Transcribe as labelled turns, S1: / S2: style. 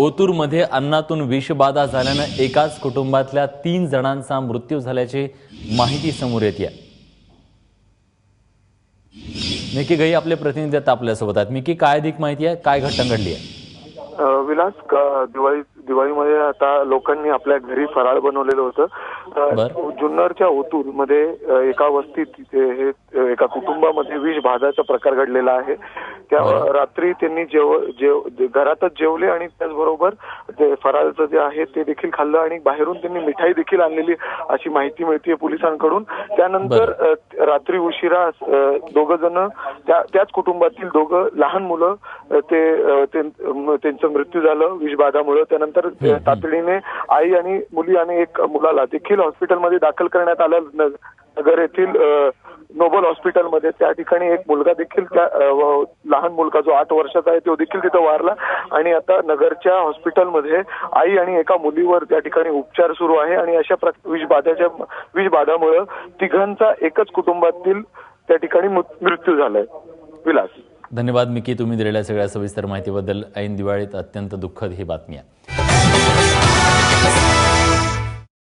S1: ओतूरमध्ये अन्नातून विषबाधा झाल्यानं एकाच कुटुंबातल्या 3 जणांचा मृत्यू झाल्याची माहिती समोर येते। मिकी गई आपले प्रतिनिधी आपल्यासोबत आहेत। मिकी, काय अधिक माहिती आहे, काय घटना घडली आहे?
S2: विलास, दिवाळीमध्ये आता लोकांनी आपल्या घरी फराळ बनवलेलं होतं। जुन्नरच्या ओतूर मध्ये एका वस्तीत तिथे एका कुटुंबामध्ये विषबाधाचा प्रकार घडलेला आहे। त्या रात्री त्यांनी घरातच जेवले आणि त्याचबरोबर ते फराळचं जे आहे ते देखील खाल्लं आणि बाहेरून त्यांनी मिठाई देखील आणलेली अशी माहिती मिळते पोलिसांकडून। त्यानंतर रात्री उशिरा दोघं जण त्याच कुटुंबातील दोघं लहान मुलं त्यांचं मृत्यू झालं विषबाधामुळे। त्यानंतर तातडीने आई आणि मुली आणि एक मुलाला देखील हॉस्पिटलमध्ये दाखल करण्यात आलं, नगर येथील नोबल हॉस्पिटलमध्ये। त्या ठिकाणी एक मुलगा देखील, लहान मुलगा जो 8 वर्षाचा आहे तो देखील तिथं वारला आणि आता नगरच्या हॉस्पिटलमध्ये आई आणि एका मुलीवर त्या ठिकाणी उपचार सुरू आहे। आणि अशा विषबाधामुळे तिघांचा एकच कुटुंबातील त्या ठिकाणी मृत्यू झालाय। विलास,
S1: धन्यवाद मिकी, तुम्ही दिलेल्या सगळ्या सविस्तर माहितीबद्दल। ऐन दिवाळीत अत्यंत दुःखद ही बातमी आहे।